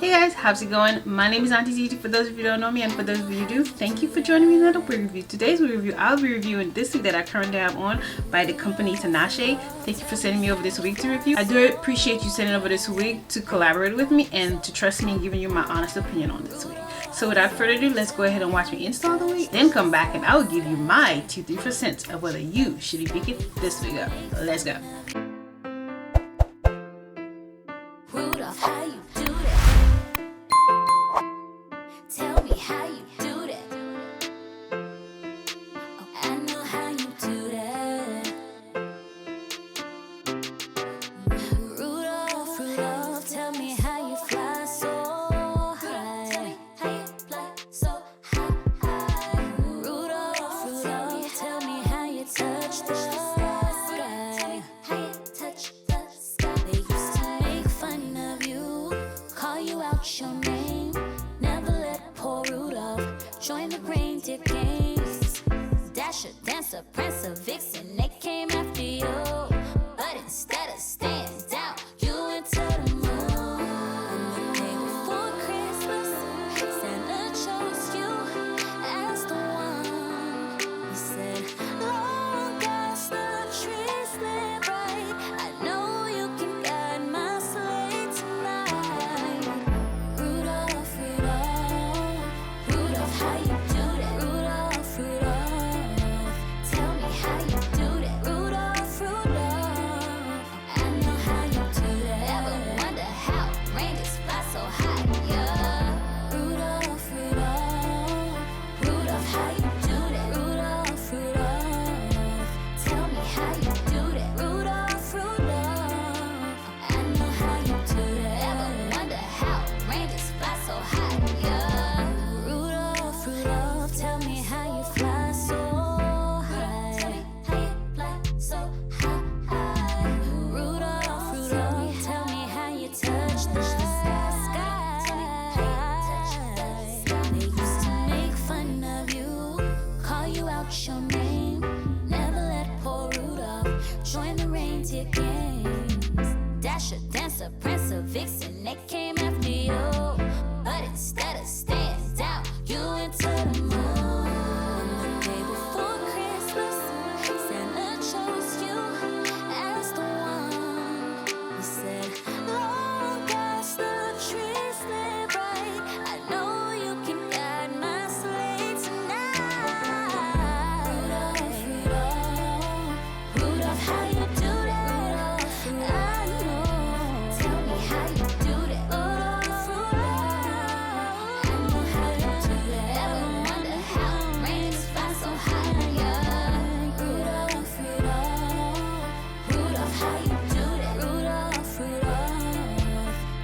Hey guys, how's it going? My name is Auntie Gigi for those of you who don't know me, and for those of you who do, thank you for joining me in another wig review. Today's wig review, I'll be reviewing this wig that I currently have on by the company Tinashe. Thank you for sending me over this wig to review. I do appreciate you sending over this wig to collaborate with me and to trust me and giving you my honest opinion on this wig. So without further ado, let's go ahead and watch me install the wig, then come back and I'll give you my 2-3% of whether you should be picking this wig up. Let's go. Your name, never let poor Rudolph join the reindeer games. Dasher, dancer, prancer, vixen, they came after you, but instead of staying down, you went to the moon. And the day before Christmas, Santa chose you as the one. He said, long as the trees lay bright, I know you can guide my sleigh tonight. Your name, never let poor Rudolph join the reindeer games. Dasher, dancer, prancer, vixen, they came after you, but instead of staying down, you went to the moon. And the day before Christmas, Santa chose you as the one. He said, long as the trees lay bright, I know you can guide my sleigh tonight. How you do that? I know. Tell me how you do that. I know how you do that. Ever wonder how rain flies so high? Yeah. Rudolph, how you do that?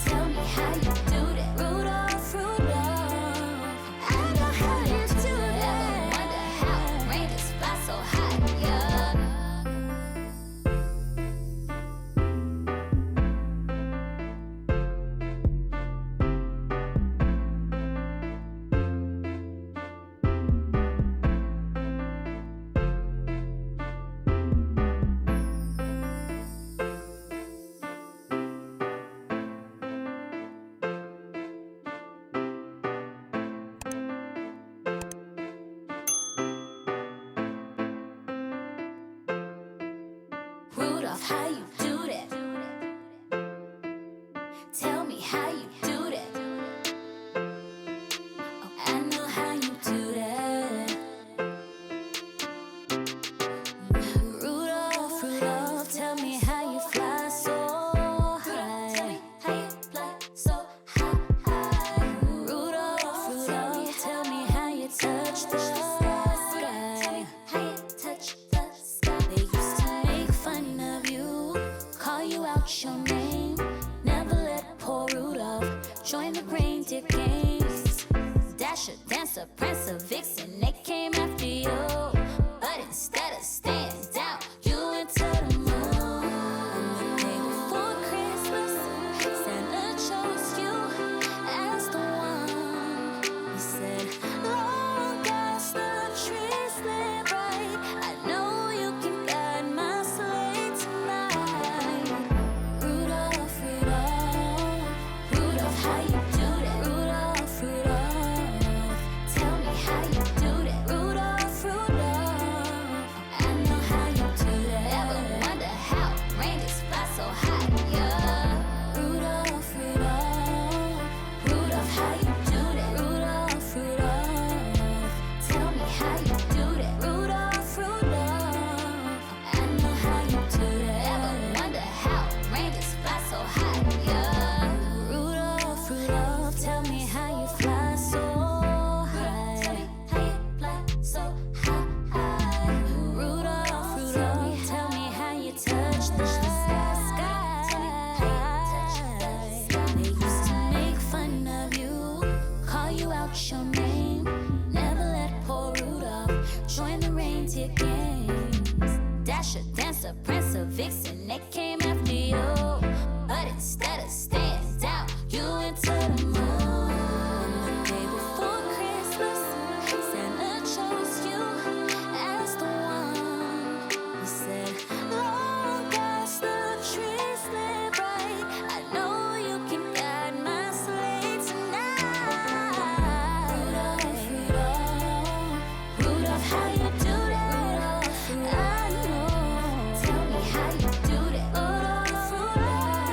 Tell me how you do that. Rudolph, I know how you do that. Ever wonder how rain flies so high? Yeah. Rudolph, how you do that? Tell me how you do that. Oh, I know how you do that. Rudolph, tell me how you fly so high. How you fly so high. Rudolph, tell me how you touch the sky. How you touch the sky. They used to make fun of you, call you out your name, never let poor Rudolph join the reindeer games. Dasher, dancer, prancer, vixen, they came after you, but instead of staying down, you went to the moon. And the day before Christmas, Santa chose you as the one. He said, long as the trees lay bright, I know you can guide my sleigh tonight. vixen, they came after you. But instead of staying down, you went to the moon. The day before Christmas, Santa chose you as the one. He said, long as the trees lay bright, I know you can guide my sleigh tonight. Rudolph, Rudolph, Rudolph, how you do that? I know. Tell me how you do that. Rudolph, Rudolph,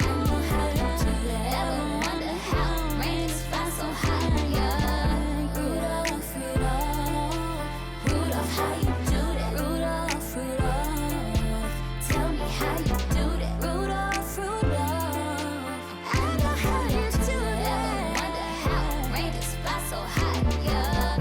I know how you do that. Ever wonder how rain flies so high? Yeah. Rudolph, Rudolph, Rudolph, how you do that? Rudolph, Rudolph, tell me how you do that. Rudolph, Rudolph, I know how you do that. Ever wonder how rain flies so high? Yeah.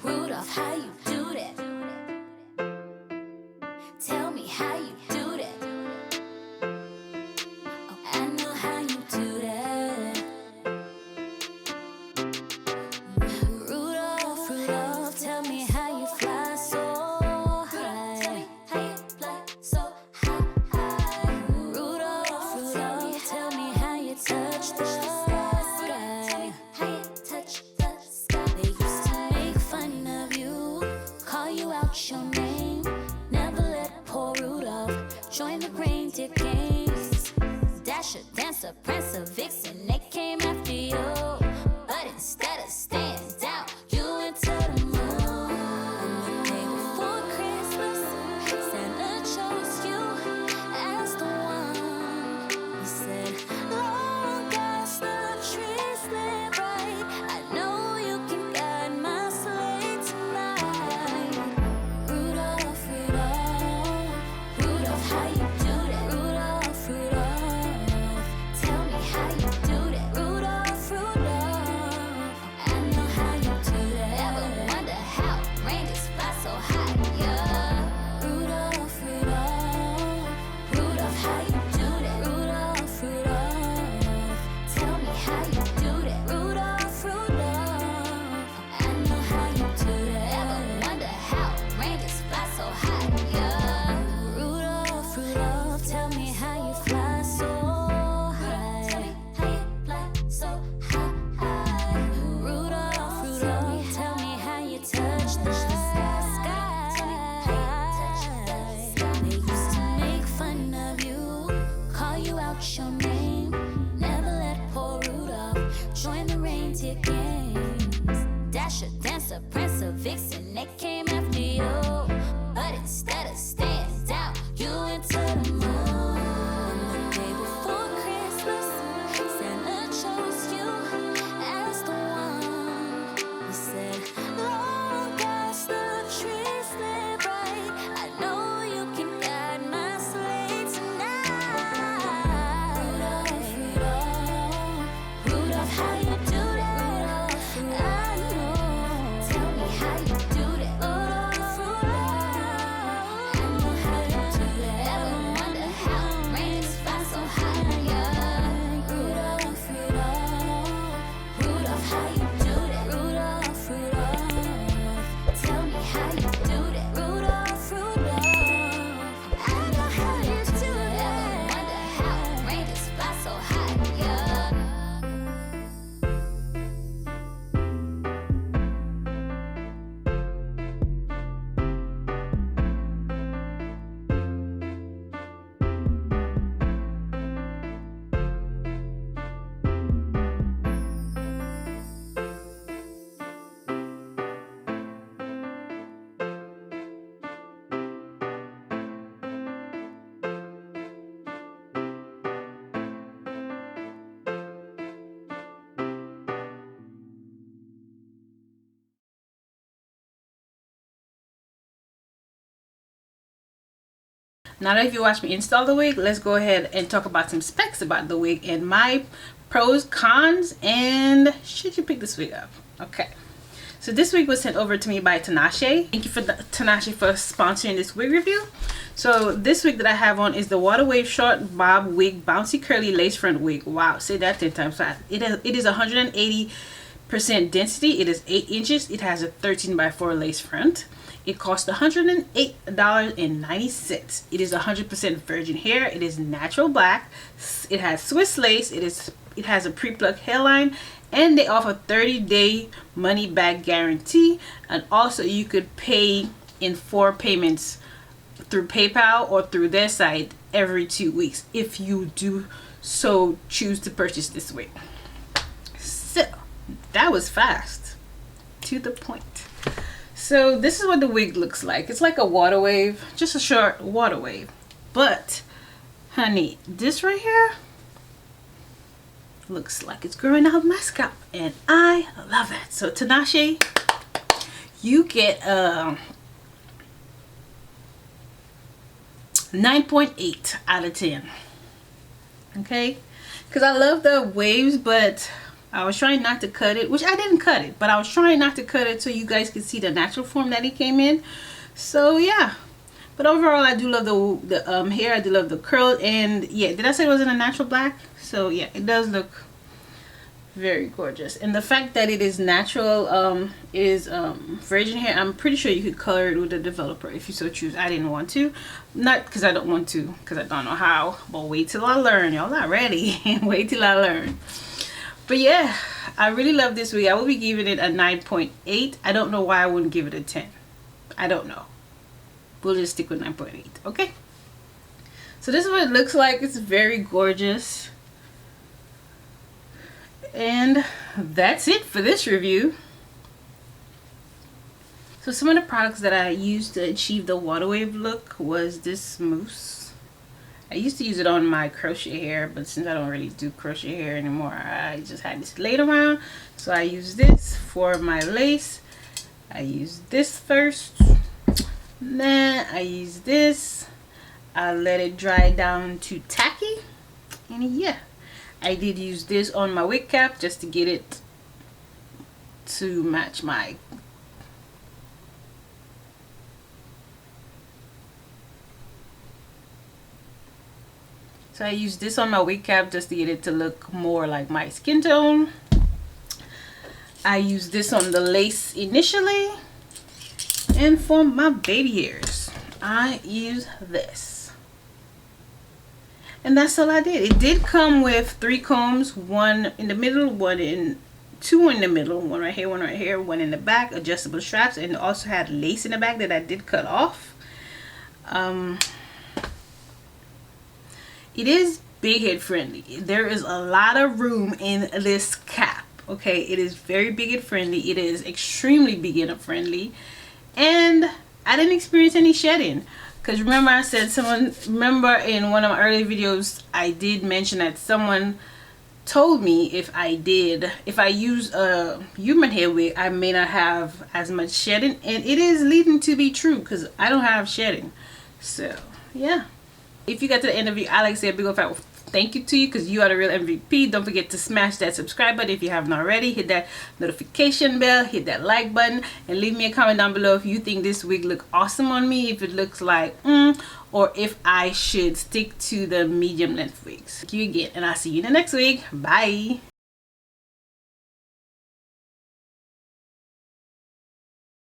Rudolph, how you do that? Tell me how you do that. Oh, I know how you do that. Rudolph, Rudolph, tell me how you fly so high. Tell me how you fly so high. Rudolph, Rudolph, tell me how you touch the sky. Tell me how you touch the sky. They used to make fun of you, call you out your name. Never let poor Rudolph join the reindeer games. Dasher, Dancer, Prancer, Vixen, they came after you. But instead of staying down, you went to the moon. And the day before Christmas, Santa chose you as the one. He said, long as the trees lay bright, I know you can guide my sleigh tonight. Rudolph, Rudolph, Rudolph, how you do that? Rudolph, Rudolph, tell me how you do that. Rudolph, Rudolph, I know how you do that. Ever wonder how rain fly so high? Yeah. Rudolph, Rudolph, Rudolph, how you do that? Rudolph, Rudolph, tell me how you do that. Rudolph, Rudolph, I know how you do that. Ever wonder how rain fly so high? Yeah. Rudolph, Rudolph, tell me how you fly so high. Tell me how you fly so high. Rudolph, Rudolph, tell me how you touch the sky. They used to make fun of you, call you out your name. Never let poor Rudolph join the reindeer games. Dasher, Dancer, Prancer, Vixen, they came after you. But instead of staying down, you went to the moon. The day before Christmas, Santa chose you as the one. He said, long as the trees lay bright, I know you can guide my sleigh tonight. Rudolph, Rudolph, Rudolph, how you do that? I know. Tell me how you do that. Now that you watched me install the wig, let's go ahead and talk about some specs about the wig and my pros, cons, and should you pick this wig up. Okay, so this wig was sent over to me by Tinashe. Thank you for Tinashe for sponsoring this wig review. So this wig that I have on is the Water Wave Short Bob Wig Bouncy Curly Lace Front Wig. Wow, say that 10 times fast. It is 180% density. It is 8 inches. It has a 13x4 lace front. It costs $108.90. It is 100% virgin hair. It is natural black. It has Swiss lace. It has a pre-plucked hairline, and they offer 30-day money back guarantee. And also you could pay in 4 payments through PayPal or through their site every 2 weeks if you do so choose to purchase this wig. So that was fast, to the point. So this is what the wig looks like. It's like a water wave, just a short water wave. But honey, this right here looks like it's growing out of my scalp, and I love that. So Tinashe, you get 9.8 out of 10. Okay, because I love the waves, but I was trying not to cut it, which I didn't cut it, but I was trying not to cut it so you guys could see the natural form that it came in. So yeah, but overall I do love the hair. I do love the curl, and yeah, did I say it was in a natural black? So yeah, it does look very gorgeous. And the fact that it is natural, virgin hair, I'm pretty sure you could color it with a developer if you so choose. I didn't want to, not because I don't want to, because I don't know how, but wait till I learn. Y'all not ready. Wait till I learn. But yeah, I really love this wig. I will be giving it a 9.8. I don't know why I wouldn't give it a 10. I don't know. We'll just stick with 9.8. Okay, so this is what it looks like. It's very gorgeous. And that's it for this review. So some of the products that I used to achieve the water wave look was this mousse. I used to use it on my crochet hair, but since I don't really do crochet hair anymore, I just had this laid around. So I use this for my lace. I use this first. Then I use this. I let it dry down to tacky. And yeah, I did use this on my wig cap just to get it to match my So I used this on my wig cap just to get it to look more like my skin tone. I used this on the lace initially. And for my baby hairs, I use this. And that's all I did. It did come with 3 combs, one in the middle, two in the middle, one right here, one in the back, adjustable straps, and it also had lace in the back that I did cut off. It is big head friendly. There is a lot of room in this cap. Okay, it is very big head friendly. It is extremely beginner friendly, and I didn't experience any shedding. Because remember I said remember in one of my earlier videos I did mention that someone told me if I use a human hair wig I may not have as much shedding, and it is leading to be true because I don't have shedding. So yeah, if you got to the end of it, I like to say a big old fat thank you to you because you are the real MVP. Don't forget to smash that subscribe button if you haven't already. Hit that notification bell, hit that like button, and leave me a comment down below if you think this wig look awesome on me, if it looks like or if I should stick to the medium length wigs. Thank you again, and I'll see you in the next wig. Bye.